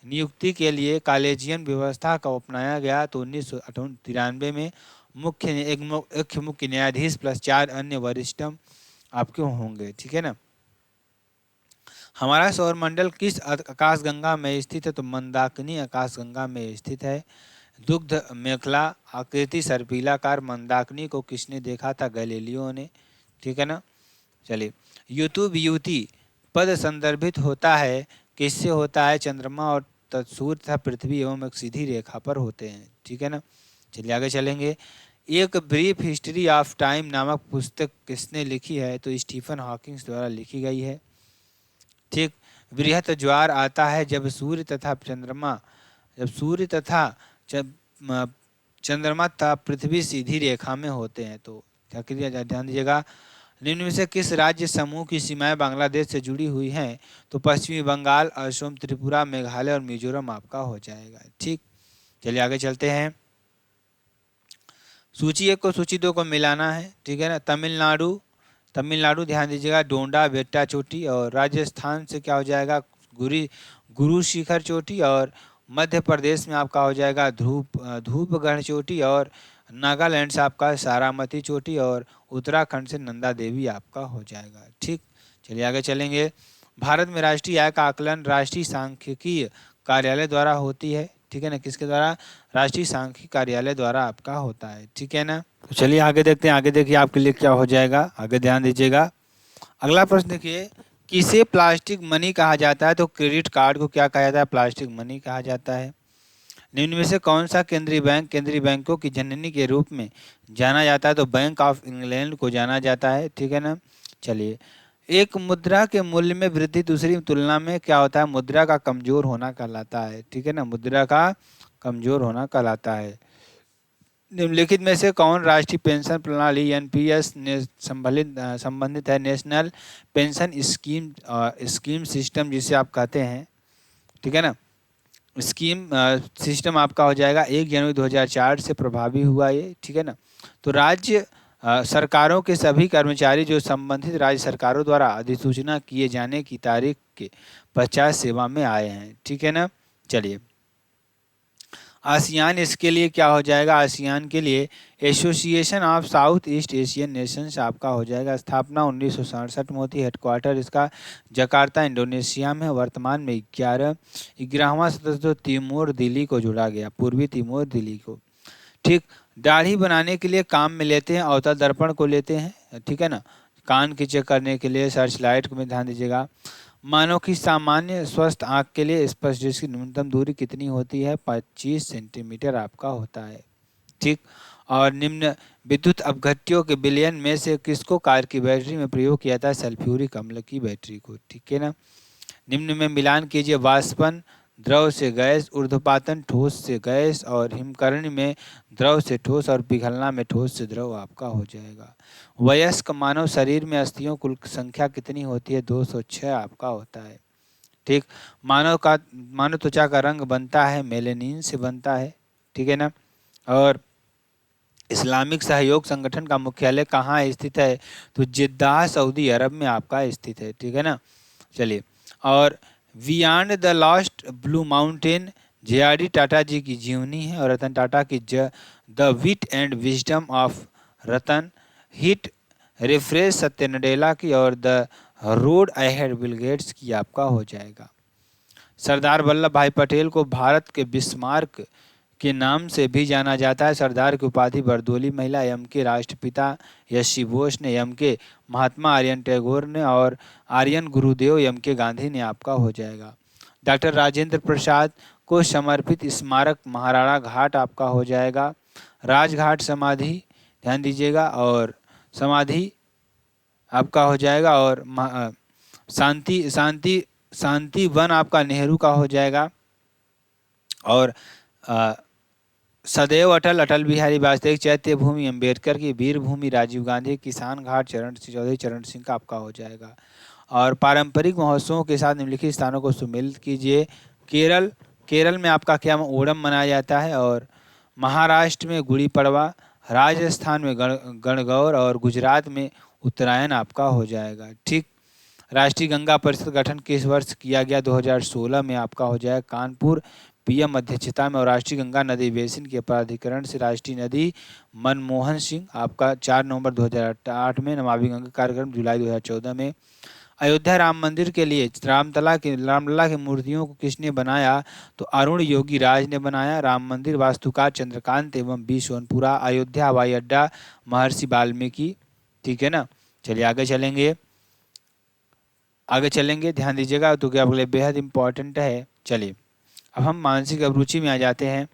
नियुक्ति के लिए कॉलेजियम व्यवस्था का अपनाया गया? तो 1993 में। एक मुख्य न्यायाधीश प्लस 4 अन्य वरिष्ठ आपके होंगे। ठीक है ना, हमारा सौरमंडल किस आकाशगंगा में स्थित है? तो मंदाकिनी आकाशगंगा में स्थित है। दुग्ध मेखला आकृति सर्पिलाकार मंदाकिनी को किसने देखा था? गैलीलियो ने। ठीक है ना, चलिए। युतु वियुति पद संदर्भित होता है किससे होता है? चंद्रमा और सूर्य तथा पृथ्वी एवं एक सीधी रेखा पर होते हैं। ठीक है ना, चलिए आगे चलेंगे। एक ब्रीफ हिस्ट्री ऑफ टाइम नामक पुस्तक किसने लिखी है? तो स्टीफन हॉकिंग द्वारा लिखी गई है। ठीक, बृहत ज्वार आता है जब सूर्य तथा चंद्रमा तथा पृथ्वी सीधी रेखा में होते हैं। तो क्या करिए, ध्यान दीजिएगा। निम्न में से किस राज्य समूह की सीमाएं बांग्लादेश से जुड़ी हुई हैं? तो पश्चिमी बंगाल, असम, त्रिपुरा, मेघालय और मिजोरम आपका हो जाएगा। ठीक, चलिए आगे चलते हैं। सूची 1 को सूची 2 को मिलाना है। ठीक है ना, तमिलनाडु ध्यान दीजिएगा, डोंडा बेट्टा चोटी। और राजस्थान से क्या हो जाएगा? गुरु शिखर चोटी। और मध्य प्रदेश में आपका हो जाएगा धूपगढ़ चोटी। और नागालैंड से आपका सारामती चोटी और उत्तराखंड से नंदा देवी आपका हो जाएगा। ठीक, चलिए आगे चलेंगे। भारत में राष्ट्रीय आय का आकलन राष्ट्रीय सांख्यिकी कार्यालय द्वारा होती है, ठीक है ना। किसके द्वारा? राष्ट्रीय सांख्यिकी कार्यालय द्वारा आपका होता है, ठीक है ना। तो चलिए आगे देखते हैं, आगे देखिए आपके लिए क्या हो जाएगा, आगे ध्यान दीजिएगा। अगला प्रश्न देखिए, किसे प्लास्टिक मनी कहा जाता है? तो क्रेडिट कार्ड को क्या कहा जाता है? प्लास्टिक मनी कहा जाता है। निम्न में से कौन सा केंद्रीय बैंकों की जननी के रूप में जाना जाता है? तो बैंक ऑफ इंग्लैंड को जाना जाता है, ठीक है ना। चलिए, एक मुद्रा के मूल्य में वृद्धि दूसरी तुलना में क्या होता है? मुद्रा का कमजोर होना कहलाता है, ठीक है ना। मुद्रा का कमजोर होना कहलाता है। निम्नलिखित में से कौन राष्ट्रीय पेंशन प्रणाली एनपीएस ने संबंधित है? नेशनल पेंशन स्कीम सिस्टम जिसे आप कहते हैं, ठीक है ना। स्कीम सिस्टम आपका हो जाएगा 1 जनवरी 2004 से प्रभावी हुआ ये, ठीक है ना। तो राज्य सरकारों के सभी कर्मचारी जो संबंधित राज्य सरकारों द्वारा अधिसूचना किए जाने की तारीख के पश्चात सेवा में आए हैं, ठीक है ना। चलिए, आसियान इसके लिए क्या हो जाएगा? आसियान के लिए association of south east Asian Nations आपका हो जाएगा। स्थापना 1967 में होती है। हेडक्वार्टर इसका जकार्ता इंडोनेशिया में। वर्तमान में 11वां सदस्य तो तिमोर दिल्ली को जोड़ा गया, पूर्वी तिमोर दिल्ली को। ठीक, दाढ़ी बनाने के लिए काम में लेते हैं, अवतल दर्पण को लेते हैं, ठीक है ना। कान की चेक करने के लिए सर्च लाइट में ध्यान दीजिएगा। मानव की सामान्य स्वस्थ आंख के लिए स्पर्श दृष्टि की न्यूनतम दूरी कितनी होती है? 25 सेंटीमीटर आपका होता है, ठीक। और निम्न विद्युत अपघट्यों के विलयन में से किसको कार की बैटरी में प्रयोग किया था? सल्फ्यूरिक अम्ल की बैटरी को, ठीक है ना। निम्न में मिलान कीजिए। वाष्पन द्रव से गैस, ऊर्ध्वपातन ठोस से गैस, और हिमकर्ण में द्रव से ठोस, और पिघलना में ठोस से द्रव आपका हो जाएगा। वयस्क मानव शरीर में अस्थियों कुल संख्या कितनी होती है? 206 आपका होता है, ठीक। मानव त्वचा का रंग बनता है मेलेनिन से बनता है, ठीक है ना। और इस्लामिक सहयोग संगठन का मुख्यालय कहाँ स्थित है? तो जिद्दाह सऊदी अरब में आपका स्थित है, ठीक है ना। चलिए, और beyond the lost blue mountain JRD. Tata ji की जीवनी है, और रतन टाटा की the wit and wisdom of Ratan, hit refresh Satya Nadella की, और the road ahead Bill Gates की आपका हो जाएगा। सरदार वल्लभ भाई पटेल को भारत के बिस्मार्क के नाम से भी जाना जाता है। सरदार की उपाधि बरदोली महिला एम के राष्ट्रपिता यशी बोस ने, एम के महात्मा आर्यन टैगोर ने, और आर्यन गुरुदेव एम के गांधी ने आपका हो जाएगा। डॉक्टर राजेंद्र प्रसाद को समर्पित स्मारक महाराणा घाट आपका हो जाएगा। राजघाट समाधि ध्यान दीजिएगा, और समाधि आपका हो जाएगा। और शांति शांति शांति वन आपका नेहरू का हो जाएगा। और सदैव अटल अटल बिहारी वाजपेयी, चैत्य भूमि अम्बेडकर की, वीर भूमि राजीव गांधी, किसान घाट चरण सिंह चौधरी चरण सिंह का आपका हो जाएगा। और पारंपरिक महोत्सवों के साथ निम्नलिखित स्थानों को सुमेलित कीजिए। केरल में आपका क्या ओणम मनाया जाता है, और महाराष्ट्र में गुड़ी पड़वा, राजस्थान में गणगौर, और गुजरात में उत्तरायण आपका हो जाएगा, ठीक। राष्ट्रीय गंगा परिषद गठन किस वर्ष किया गया? 2016 में आपका हो जाएगा। कानपुर पीएम अध्यक्षता में। और राष्ट्रीय गंगा नदी बेसिन के प्राधिकरण से राष्ट्रीय नदी मनमोहन सिंह आपका 4 नवंबर 2008 में। नमामि गंगा कार्यक्रम जुलाई 2014 में। अयोध्या राम मंदिर के लिए रामलला की मूर्तियों को किसने बनाया? तो अरुण योगी राज ने बनाया। राम मंदिर वास्तुकार चंद्रकांत एवं बी सोनपुरा। अयोध्या हवाई अड्डा महर्षि वाल्मीकि, ठीक है ना। चलिए आगे चलेंगे, ध्यान दीजिएगा, तो क्या आपके लिए बेहद इंपॉर्टेंट है। चलिए, अब हम मानसिक अभिरुचि में आ जाते हैं।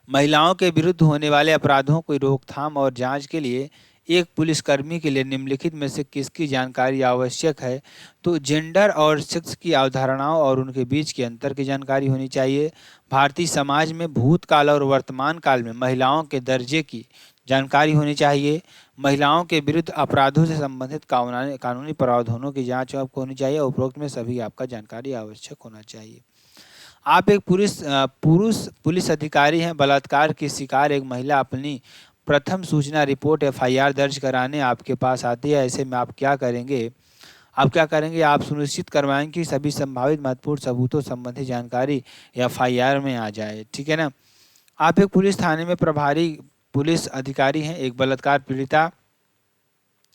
महिलाओं के विरुद्ध होने वाले अपराधों की रोकथाम और जांच के लिए एक पुलिसकर्मी के लिए निम्नलिखित में से किसकी जानकारी आवश्यक है? तो जेंडर और सेक्स की अवधारणाओं और उनके बीच के अंतर की जानकारी होनी चाहिए। भारतीय समाज में भूतकाल और वर्तमान काल में महिलाओं के दर्जे की जानकारी होनी चाहिए। महिलाओं के विरुद्ध अपराधों से संबंधित कानूनी प्रावधानों की जांच आपको होनी चाहिए। उपरोक्त में सभी आपका जानकारी आवश्यक होना चाहिए। आप एक पुरुष पुलिस अधिकारी हैं। बलात्कार की शिकार एक महिला अपनी प्रथम सूचना रिपोर्ट एफआईआर दर्ज कराने आपके पास आती है। ऐसे में आप क्या करेंगे? आप सुनिश्चित करवाएंगे कि सभी संभावित महत्वपूर्ण सबूतों संबंधी जानकारी एफआईआर में आ जाए, ठीक है ना। आप एक पुलिस थाने में प्रभारी पुलिस अधिकारी हैं। एक बलात्कार पीड़िता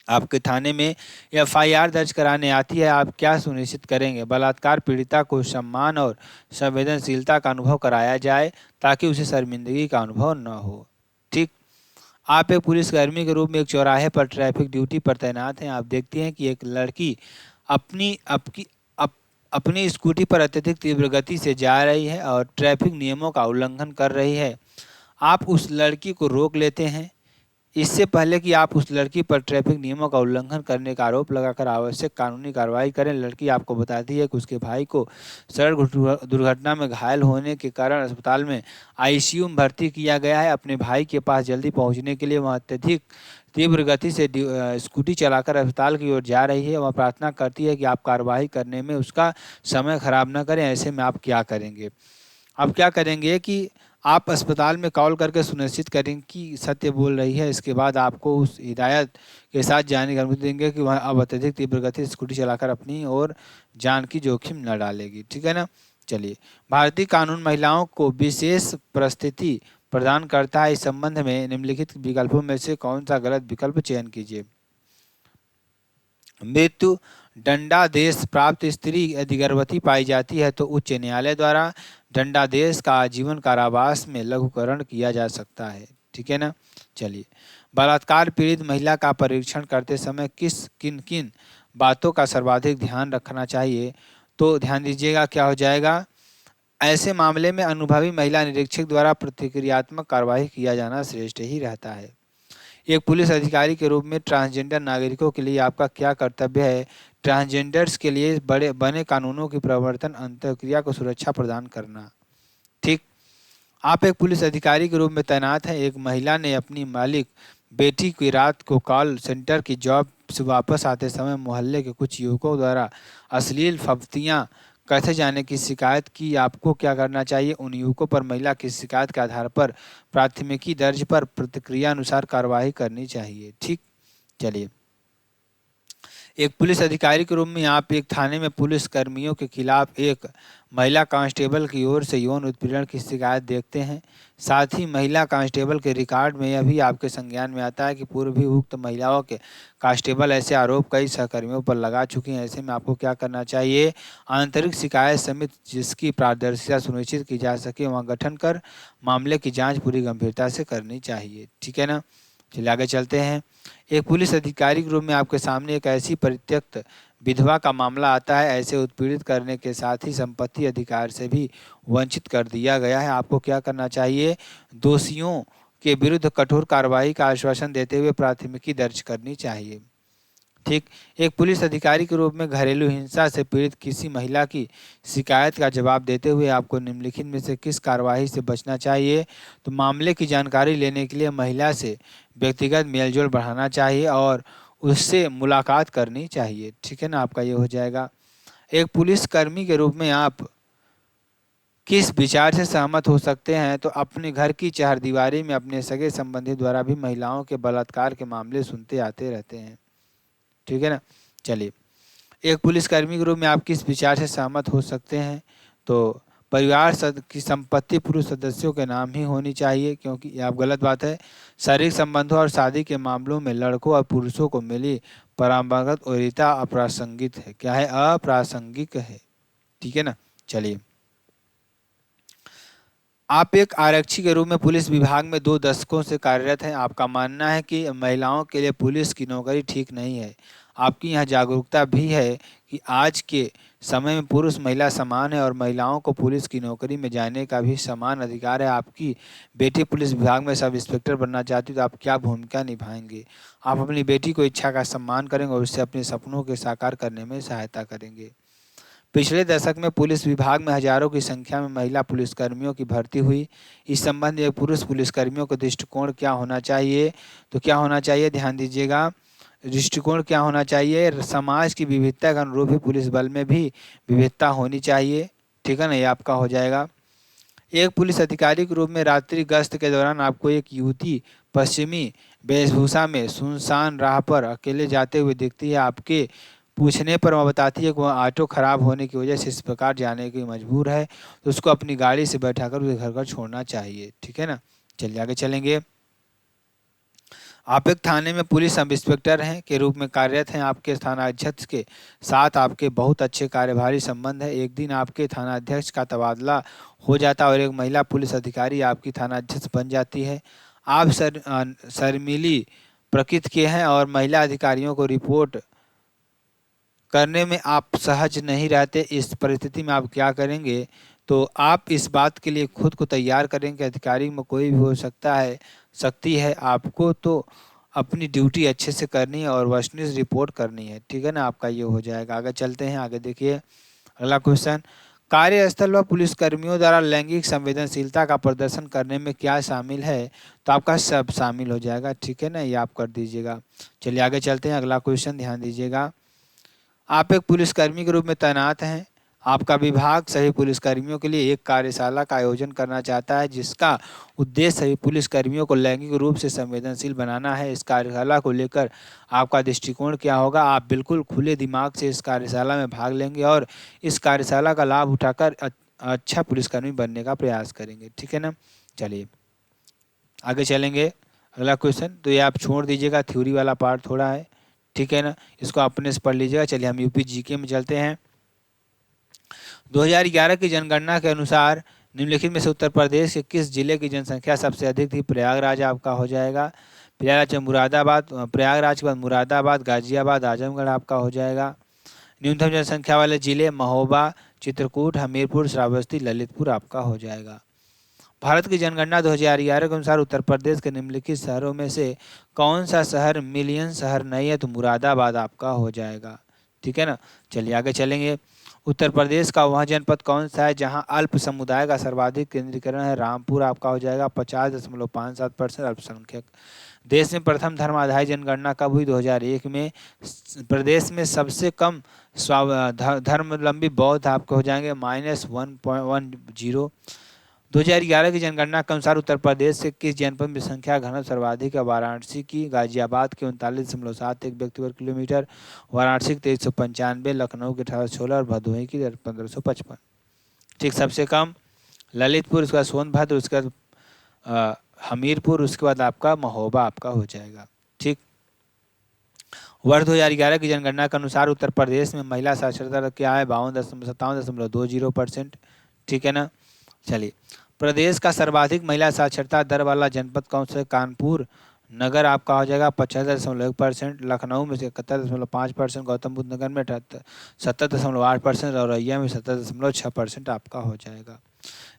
आपके थाने में एफआईआर दर्ज कराने आती है, आप क्या सुनिश्चित करेंगे? बलात्कार पीड़िता को सम्मान और संवेदनशीलता का अनुभव कराया जाए ताकि उसे शर्मिंदगी का अनुभव न हो। ठीक। आप एक पुलिसकर्मी के रूप में एक चौराहे पर ट्रैफिक ड्यूटी पर तैनात हैं। आप देखते हैं कि एक लड़की अपनी अपकी अप, अपनी स्कूटी पर अत्यधिक तीव्र गति से जा रही है और ट्रैफिक नियमों का उल्लंघन कर रही है। आप उस लड़की को रोक लेते हैं। इससे पहले कि आप उस लड़की पर ट्रैफिक नियमों का उल्लंघन करने का आरोप लगाकर आवश्यक कानूनी कार्रवाई करें, लड़की आपको बताती है कि उसके भाई को सड़क दुर्घटना में घायल होने के कारण अस्पताल में आईसीयू में भर्ती किया गया है। अपने भाई के पास जल्दी पहुंचने के लिए वह अत्यधिक तीव्र गति से स्कूटी चलाकर अस्पताल की ओर जा रही है। वह प्रार्थना करती है कि आप कार्रवाई करने में उसका समय खराब न करें। ऐसे में आप क्या करेंगे? आप क्या करेंगे कि आप अस्पताल में कॉल करके सुनिश्चित करें कि सत्य बोल रही है। इसके बाद आपको उस हिदायत के साथ जाने की अनुमति देंगे कि वह अब अत्यधिक तीव्र गति से स्कूटी चलाकर अपनी और जान की जोखिम न डालेगी। ठीक है ना? चलिए, भारतीय कानून महिलाओं को विशेष परिस्थिति प्रदान करता है। इस संबंध में निम्नलिखित विकल्पों में से कौन सा गलत विकल्प चयन कीजिए? मृत्यु दंडादेश प्राप्त स्त्री यदि गर्भवती पाई जाती है तो उच्च न्यायालय द्वारा दंडादेश का आजीवन कारावास में लघुकरण किया जा सकता है। ठीक है ना? चलिए, बलात्कार पीड़ित महिला का परीक्षण करते समय किन किन बातों का सर्वाधिक ध्यान रखना चाहिए? तो ध्यान दीजिएगा, क्या हो जाएगा? ऐसे मामले में अनुभवी महिला निरीक्षक द्वारा प्रतिक्रियात्मक कार्रवाई किया जाना श्रेष्ठ ही रहता है। एक पुलिस अधिकारी के रूप में ट्रांसजेंडर नागरिकों के लिए आपका क्या कर्तव्य है? ट्रांसजेंडर्स के लिए बने कानूनों की प्रवर्तन अंतःक्रिया को सुरक्षा प्रदान करना। ठीक। आप एक पुलिस अधिकारी के रूप में तैनात हैं। एक महिला ने अपनी मालिक बेटी की रात को कॉल सेंटर की जॉब से वापस आते समय मोहल्ले के कुछ युवकों द्वारा अश्लील फब्तियां कथे जाने की शिकायत की। आपको क्या करना चाहिए? उन युवकों पर महिला की शिकायत के आधार पर प्राथमिकी दर्ज पर प्रतिक्रिया अनुसार कार्रवाई करनी चाहिए। ठीक। चलिए, एक पुलिस अधिकारी के रूप में आप एक थाने में पुलिस कर्मियों के खिलाफ एक महिला कांस्टेबल की ओर से यौन उत्पीड़न की शिकायत देखते हैं। साथ ही महिला कांस्टेबल के रिकॉर्ड में यह भी आपके संज्ञान में आता है कि पूर्व भी उक्त महिलाओं के कांस्टेबल ऐसे आरोप कई सहकर्मियों पर लगा चुकी हैं। ऐसे में आपको क्या करना चाहिए? आंतरिक शिकायत समिति जिसकी पारदर्शिता सुनिश्चित की जा सके वहाँ गठन कर मामले की जाँच पूरी गंभीरता से करनी चाहिए। ठीक है ना? चलिए आगे चलते हैं। एक पुलिस अधिकारी के रूप में आपके सामने एक ऐसी परित्यक्त विधवा का मामला आता है। ऐसे उत्पीड़ित करने के साथ ही संपत्ति अधिकार से भी वंचित कर दिया गया है। आपको क्या करना चाहिए? दोषियों के विरुद्ध कठोर कार्रवाई का आश्वासन देते हुए प्राथमिकी दर्ज करनी चाहिए। ठीक। एक पुलिस अधिकारी के रूप में घरेलू हिंसा से पीड़ित किसी महिला की शिकायत का जवाब देते हुए आपको निम्नलिखित में से किस कार्रवाई से बचना चाहिए? तो मामले की जानकारी लेने के लिए महिला से व्यक्तिगत मेलजोल बढ़ाना चाहिए और उससे मुलाकात करनी चाहिए। ठीक है ना? आपका ये हो जाएगा। एक पुलिसकर्मी के रूप में आप किस विचार से सहमत हो सकते हैं? तो अपने घर की चारदीवारी में अपने सगे संबंधी द्वारा भी महिलाओं के बलात्कार के मामले सुनते आते रहते हैं। ठीक है ना? चलिए, एक पुलिसकर्मी के रूप में आप किस विचार से सहमत हो सकते हैं? तो परिवार की संपत्ति पुरुष सदस्यों के नाम ही होनी चाहिए, क्योंकि ये आप गलत बात है। शारीरिक संबंधों और शादी के मामलों में लड़कों और पुरुषों को मिली परंपरागत वरीयता अप्रासंगिक है। क्या है? अप्रासंगिक है। ठीक है ना? चलिए, आप एक आरक्षी के रूप में पुलिस विभाग में 2 दशकों से कार्यरत हैं। आपका मानना है कि महिलाओं के लिए पुलिस की नौकरी ठीक नहीं है। आपकी यह जागरूकता भी है कि आज के समय में पुरुष महिला समान है और महिलाओं को पुलिस की नौकरी में जाने का भी समान अधिकार है। आपकी बेटी पुलिस विभाग में सब इंस्पेक्टर बनना चाहती तो आप क्या भूमिका निभाएंगे? आप अपनी बेटी को इच्छा का सम्मान करेंगे और उससे अपने सपनों के साकार करने में सहायता करेंगे। पिछले दशक में पुलिस विभाग में हजारों की संख्या में महिला पुलिसकर्मियों की भर्ती हुई। इस संबंध में पुरुष पुलिसकर्मियों का दृष्टिकोण क्या होना चाहिए? तो क्या होना चाहिए? ध्यान दीजिएगा, दृष्टिकोण क्या होना चाहिए? समाज की विविधता के अनुरूप ही पुलिस बल में भी विविधता होनी चाहिए। ठीक है ना? ये आपका हो जाएगा। एक पुलिस अधिकारी के रूप में रात्रि गश्त के दौरान आपको एक युवती पश्चिमी वेशभूषा में सुनसान राह पर अकेले जाते हुए दिखती है। आपके पूछने पर वह बताती है कि वह ऑटो खराब होने की वजह से इस प्रकार जाने की मजबूर है, तो उसको अपनी गाड़ी से बैठाकर उसे घर छोड़ना चाहिए। ठीक है ना। चलिए आगे चलेंगे। आप एक थाने में पुलिस सब इंस्पेक्टर हैं के रूप में कार्यरत हैं। आपके थानाध्यक्ष के साथ आपके बहुत अच्छे कार्यभारी संबंध है। एक दिन आपके थानाध्यक्ष का तबादला हो जाता है और एक महिला पुलिस अधिकारी आपकी थानाध्यक्ष बन जाती है। आप शर्मीली प्रकृति के हैं और महिला अधिकारियों को रिपोर्ट करने में आप सहज नहीं रहते। इस परिस्थिति में आप क्या करेंगे? तो आप इस बात के लिए खुद को तैयार करें कि अधिकारी में कोई भी हो सकता है, सकती है। आपको तो अपनी ड्यूटी अच्छे से करनी है और वस्तुनिष्ठ रिपोर्ट करनी है। ठीक है ना। आपका ये हो जाएगा। आगे चलते हैं। आगे देखिए अगला क्वेश्चन, कार्यस्थल व पुलिसकर्मियों द्वारा लैंगिक संवेदनशीलता का प्रदर्शन करने में क्या शामिल है? तो आपका सब शामिल हो जाएगा। ठीक है ना। ये आप कर दीजिएगा। चलिए आगे चलते हैं। अगला क्वेश्चन ध्यान दीजिएगा। आप एक पुलिसकर्मी के रूप में तैनात हैं। आपका विभाग सभी पुलिसकर्मियों के लिए एक कार्यशाला का आयोजन करना चाहता है जिसका उद्देश्य सभी पुलिसकर्मियों को लैंगिक रूप से संवेदनशील बनाना है। इस कार्यशाला को लेकर आपका दृष्टिकोण क्या होगा? आप बिल्कुल खुले दिमाग से इस कार्यशाला में भाग लेंगे और इस कार्यशाला का लाभ उठाकर अच्छा पुलिसकर्मी बनने का प्रयास करेंगे। ठीक है ना। चलिए आगे चलेंगे। अगला क्वेश्चन तो ये आप छोड़ दीजिएगा, थ्योरी वाला पार्ट थोड़ा है। ठीक है ना। इसको अपने से पढ़ लीजिएगा। चलिए हम यूपी जीके में चलते हैं। 2011 की जनगणना के अनुसार निम्नलिखित में से उत्तर प्रदेश के किस जिले की जनसंख्या सबसे अधिक थी? प्रयागराज आपका हो जाएगा। प्रयागराज मुरादाबाद, प्रयागराज के बाद मुरादाबाद, गाजियाबाद, आजमगढ़ आपका हो जाएगा। न्यूनतम जनसंख्या वाले जिले महोबा, चित्रकूट, हमीरपुर, श्रावस्ती, ललितपुर आपका हो जाएगा। भारत की जनगणना 2011 के अनुसार उत्तर प्रदेश के निम्नलिखित शहरों में से कौन सा शहर मिलियन शहर नहीं है? तो मुरादाबाद आपका हो जाएगा। ठीक है ना। चलिए आगे चलेंगे। उत्तर प्रदेश का वह जनपद कौन सा है जहां अल्प समुदाय का सर्वाधिक केंद्रीकरण है? रामपुर आपका हो जाएगा। 50.57% अल्पसंख्यक। देश में प्रथम धर्म आधारित जनगणना कब हुई? 2001 में। प्रदेश में सबसे कम धर्मावलंबी बौद्ध आपके हो जाएंगे -1.10। 2011 की जनगणना के अनुसार उत्तर प्रदेश के किस जनपद में संख्या घनत्व सर्वाधिक है? वाराणसी की। गाजियाबाद के 39.71 व्यक्ति वर्ग किलोमीटर, वाराणसी के 2395, लखनऊ के 1816 और भदोही की 1555। ठीक। सबसे कम ललितपुर, उसके बाद सोनभद्र, उसके बाद हमीरपुर, उसके बाद आपका महोबा आपका हो जाएगा। ठीक। वर्ष 2011 की जनगणना के अनुसार उत्तर प्रदेश में महिला साक्षरता दर क्या है? 57.20%। ठीक है ना। चलिए प्रदेश का सर्वाधिक महिला साक्षरता दर वाला जनपद कौन सा है? कानपुर नगर आपका हो जाएगा 75.1%। लखनऊ में 71.5%, गौतम बुद्ध नगर में 70.8% और औरैया में 70.6% आपका हो जाएगा।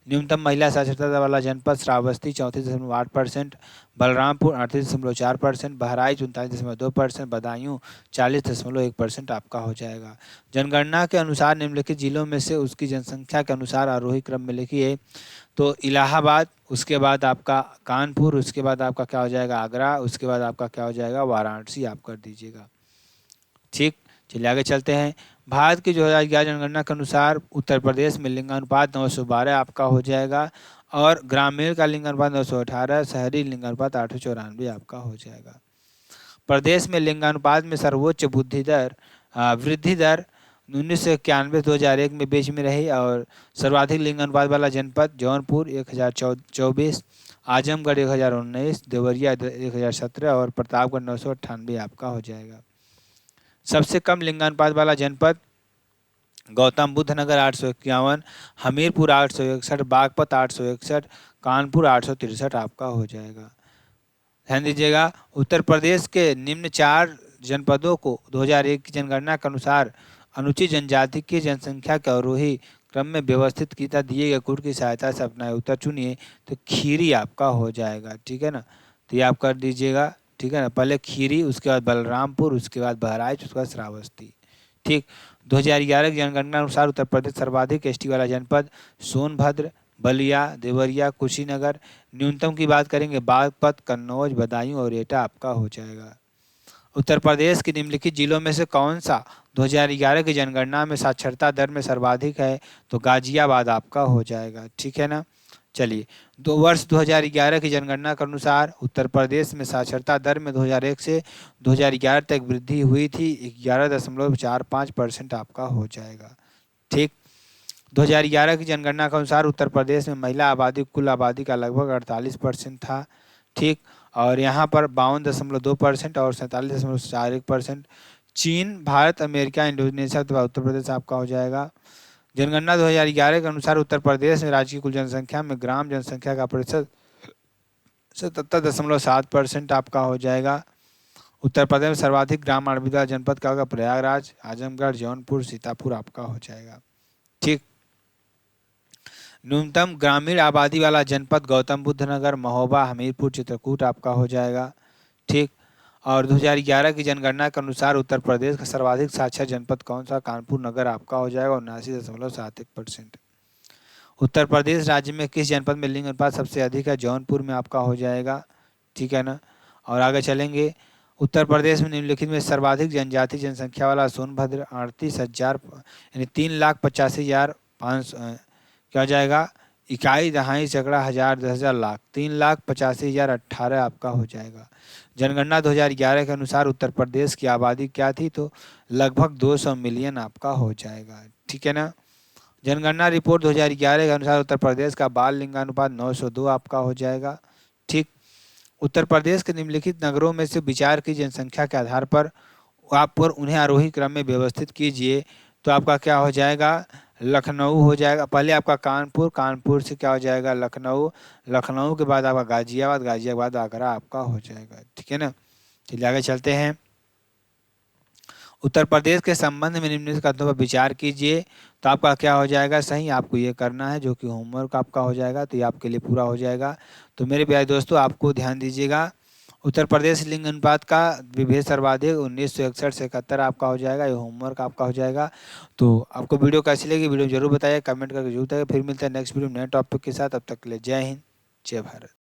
न्यूनतम महिला साक्षरता दर वाला जनपद श्रावस्ती 34.8%, बलरामपुर 38.4%, बहराइच 39.2%, बदायूं 40.1% आपका हो जाएगा। जनगणना के अनुसार निम्नलिखित जिलों में से उसकी जनसंख्या के अनुसार आरोही क्रम में लिखिए। तो इलाहाबाद, उसके बाद आपका कानपुर, उसके बाद आपका क्या हो जाएगा? आगरा, उसके बाद आपका क्या हो जाएगा? वाराणसी आप कर दीजिएगा। ठीक। चलिए आगे चलते हैं। भारत की 2011 जनगणना के अनुसार उत्तर प्रदेश में लिंगानुपात 912 आपका हो जाएगा और ग्रामीण का लिंगानुपात 918, शहरी लिंगानुपात 894 आपका हो जाएगा। प्रदेश में लिंगानुपात में सर्वोच्च वृद्धि दर 1991-2001 में बीच में रही और सर्वाधिक लिंगानुपात वाला जनपद जौनपुर 1024, आजमगढ़ 1019, देवरिया 1017 और प्रतापगढ़ 998 आपका हो जाएगा। सबसे कम लिंगानुपात वाला जनपद गौतम बुद्ध नगर 851, हमीरपुर 861, बागपत 861, कानपुर 863 आपका हो जाएगा। ध्यान दीजिएगा। उत्तर प्रदेश के निम्न 4 जनपदों को 2001 की जनगणना के अनुसार अनुसूचित जनजाति की जनसंख्या के आरोही क्रम में व्यवस्थित किया दिए गए कोड की सहायता से अपना उत्तर चुनिए। तो खीरी आपका हो जाएगा। ठीक है ना। तो ये आप कर दीजिएगा। ठीक है ना। पहले खीरी, उसके बाद बलरामपुर, उसके बाद बहराइच, उसके बाद श्रावस्ती। ठीक। 2011 की जनगणना अनुसार उत्तर प्रदेश सर्वाधिक एसटी वाला जनपद सोनभद्र, बलिया, देवरिया, कुशीनगर। न्यूनतम की बात करेंगे बागपत, कन्नौज, बदायूं और एटा आपका हो जाएगा। उत्तर प्रदेश के निम्नलिखित जिलों में से कौन सा 2011 की जनगणना में साक्षरता दर में सर्वाधिक है? तो गाजियाबाद आपका हो जाएगा। ठीक है ना। चलिए, वर्ष 2011 की जनगणना के अनुसार उत्तर प्रदेश में साक्षरता दर में 2001 से 2011 तक वृद्धि हुई थी, 11.45% आपका हो जाएगा। ठीक, 2011 की जनगणना के अनुसार उत्तर प्रदेश में महिला आबादी कुल आबादी का लगभग 48% था। ठीक, और यहाँ पर 52.2% और 47.41%। चीन, भारत, अमेरिका, इंडोनेशिया तथा उत्तर प्रदेश आपका हो जाएगा। जनगणना 2011 के अनुसार उत्तर प्रदेश में राज्य की कुल जनसंख्या में ग्राम जनसंख्या का प्रतिशत 77.7% आपका हो जाएगा। उत्तर प्रदेश में सर्वाधिक ग्राम आबादी वाला जनपद का होगा प्रयागराज, आजमगढ़, जौनपुर, सीतापुर आपका हो जाएगा। ठीक, न्यूनतम ग्रामीण आबादी वाला जनपद गौतम बुद्ध नगर, महोबा, हमीरपुर, चित्रकूट आपका हो जाएगा। ठीक, और 2011 की जनगणना के अनुसार उत्तर प्रदेश का सर्वाधिक साक्षर जनपद कौन सा? कानपुर नगर आपका हो जाएगा, 79.71%। उत्तर प्रदेश राज्य में किस जनपद में लिंग अनुपात सबसे अधिक है? जौनपुर में आपका हो जाएगा। ठीक है ना। और आगे चलेंगे, उत्तर प्रदेश में निम्नलिखित में सर्वाधिक जनजाति जनसंख्या वाला सोनभद्र 38,000 यानी 3,85,500 क्या हो जाएगा? इकाई, दहाई, सैकड़ा, हजार, 10,000, लाख, 3,85,018 आपका हो जाएगा। जनगणना 2011 के अनुसार उत्तर प्रदेश की आबादी क्या थी? तो लगभग 200 मिलियन आपका हो जाएगा। ठीक है ना। जनगणना रिपोर्ट 2011 के अनुसार उत्तर प्रदेश का बाल लिंगानुपात 902 आपका हो जाएगा। ठीक, उत्तर प्रदेश के निम्नलिखित नगरों में से विचार की जनसंख्या के आधार पर आप पर उन्हें आरोही क्रम में व्यवस्थित कीजिए। तो आपका क्या हो जाएगा? लखनऊ हो जाएगा। पहले आपका कानपुर, कानपुर से क्या हो जाएगा? लखनऊ, लखनऊ के बाद आपका गाजियाबाद, गाजियाबाद आगरा आपका हो जाएगा। ठीक है ना। चलिए आगे चलते हैं। उत्तर प्रदेश के संबंध में निम्नलिखित कथनों पर विचार कीजिए। तो आपका क्या हो जाएगा? सही आपको ये करना है, जो कि होमवर्क आपका हो जाएगा, तो ये आपके लिए पूरा हो जाएगा। तो मेरे प्यारे दोस्तों, आपको ध्यान दीजिएगा, उत्तर प्रदेश लिंग अनुपात का विभेद सर्वाधिक 1961 से 71 आपका हो जाएगा। ये होमवर्क आपका हो जाएगा। तो आपको वीडियो कैसी लगी? वीडियो जरूर बताइए, कमेंट करके जरूर बताइए। फिर मिलते हैं नेक्स्ट वीडियो नए टॉपिक के साथ। तब तक के लिए जय हिंद, जय भारत।